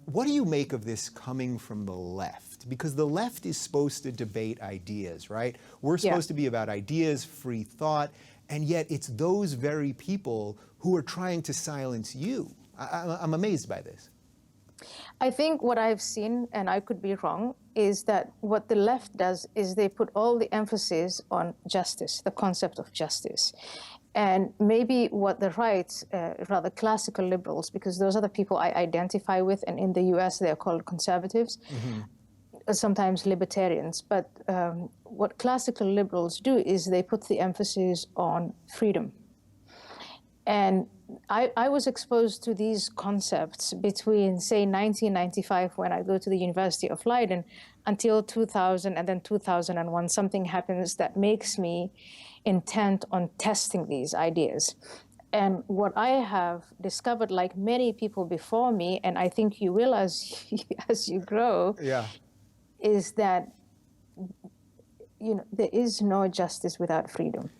What do you make of this coming from the left? Because the left is supposed to debate ideas, right? We're supposed to be about ideas, free thought, and yet it's those very people who are trying to silence you. I'm amazed by this. I think what I've seen, and I could be wrong, is that what the left does is they put all the emphasis on justice, the concept of justice. And maybe what the right, rather classical liberals, because those are the people I identify with, and in the US they're called conservatives, sometimes libertarians. But what classical liberals do is they put the emphasis on freedom. And I was exposed to these concepts between, say, 1995, when I go to the University of Leiden, until 2000, and then 2001, something happens that makes me intent on testing these ideas. And what I have discovered, like many people before me, and I think you will as you grow, is that there is no justice without freedom.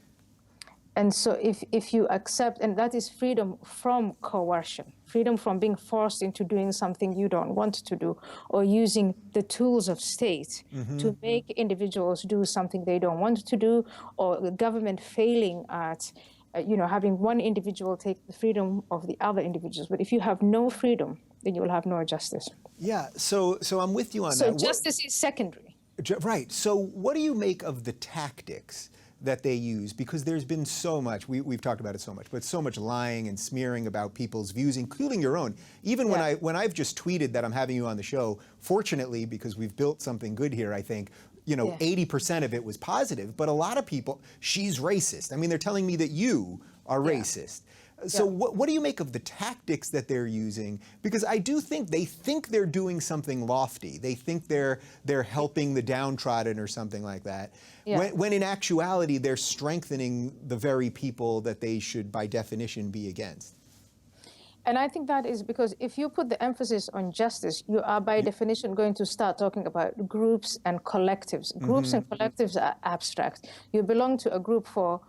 And so if you accept, and that is freedom from coercion, freedom from being forced into doing something you don't want to do, or using the tools of state to make individuals do something they don't want to do, or the government failing at having one individual take the freedom of the other individuals. But if you have no freedom, then you will have no justice. Yeah, so I'm with you on that. So justice is secondary. Right. So what do you make of the tactics that they use? Because there's been so much, we've talked about it so much, but so much lying and smearing about people's views, including your own. Even when I've just tweeted that I'm having you on the show, fortunately, because we've built something good here, I think, 80% of it was positive, but a lot of people, she's racist. I mean, they're telling me that you are racist. So what do you make of the tactics that they're using? Because I do think they're doing something lofty. They think they're helping the downtrodden or something like that. When in actuality, they're strengthening the very people that they should, by definition, be against. And I think that is because if you put the emphasis on justice, you are by definition going to start talking about groups and collectives. Groups and collectives are abstract. You belong to a group for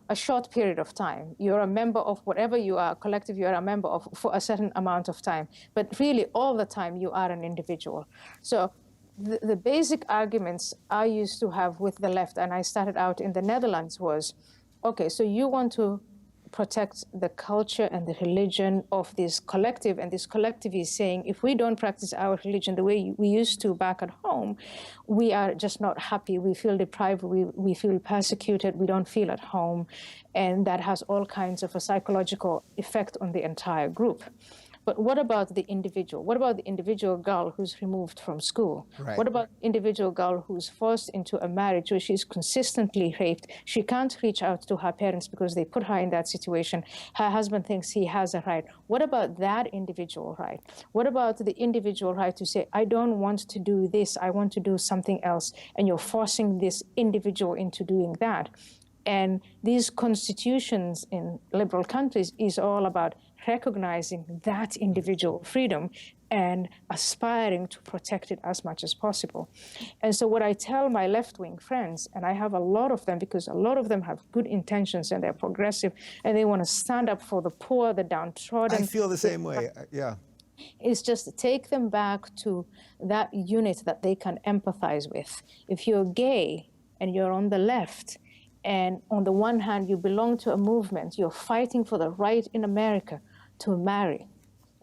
a short period of time. You're a member of whatever you are, collective you are a member of for a certain amount of time. But really, all the time, you are an individual. So the basic arguments I used to have with the left, and I started out in the Netherlands, was, okay, so you want to protect the culture and the religion of this collective, and this collective is saying, if we don't practice our religion the way we used to back at home, we are just not happy, we feel deprived, we feel persecuted, we don't feel at home, and that has all kinds of a psychological effect on the entire group. But what about the individual? What about the individual girl who's removed from school? Right. What about the individual girl who's forced into a marriage where she's consistently raped? She can't reach out to her parents because they put her in that situation. Her husband thinks he has a right. What about that individual right? What about the individual right to say, I don't want to do this, I want to do something else, and you're forcing this individual into doing that? And these constitutions in liberal countries is all about recognizing that individual freedom and aspiring to protect it as much as possible. And so what I tell my left-wing friends, and I have a lot of them because a lot of them have good intentions and they're progressive and they want to stand up for the poor, the downtrodden. I feel the same way, yeah. It's just to take them back to that unit that they can empathize with. If you're gay and you're on the left, and on the one hand, you belong to a movement, you're fighting for the right in America to marry.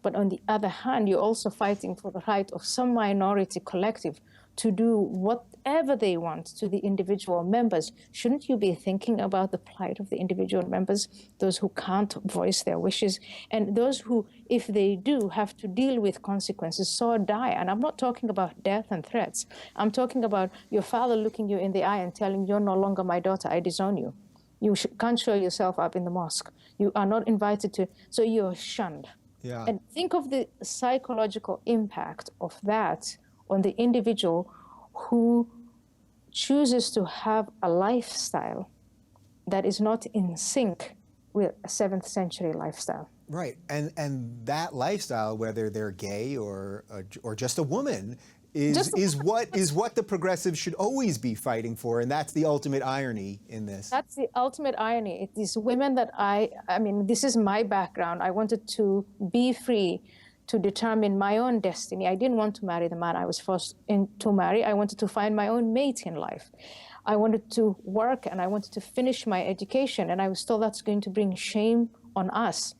But on the other hand, you're also fighting for the right of some minority collective to do whatever they want to the individual members. Shouldn't you be thinking about the plight of the individual members, those who can't voice their wishes, and those who, if they do, have to deal with consequences, so die? And I'm not talking about death and threats. I'm talking about your father looking you in the eye and telling you're no longer my daughter, I disown you. You can't show yourself up in the mosque. You are not invited to, so you're shunned. Yeah. And think of the psychological impact of that on the individual who chooses to have a lifestyle that is not in sync with a 7th century lifestyle. Right, and that lifestyle, whether they're gay or just a woman, is what the progressives should always be fighting for, and that's the ultimate irony in this. That's the ultimate irony. It is women that I mean, this is my background. I wanted to be free to determine my own destiny. I didn't want to marry the man I was forced to marry. I wanted to find my own mate in life. I wanted to work and I wanted to finish my education, and I was told that's going to bring shame on us.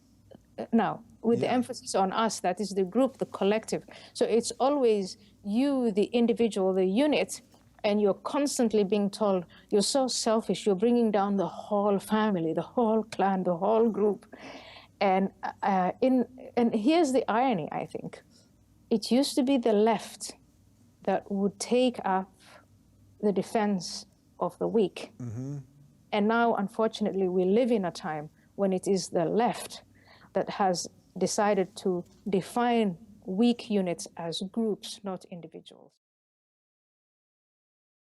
Now, with the emphasis on us, that is the group, the collective. So it's always you, the individual, the unit, and you're constantly being told, you're so selfish, you're bringing down the whole family, the whole clan, the whole group. And here's the irony, I think. It used to be the left that would take up the defense of the weak. Mm-hmm. And now, unfortunately, we live in a time when it is the left that has decided to define weak units as groups, not individuals.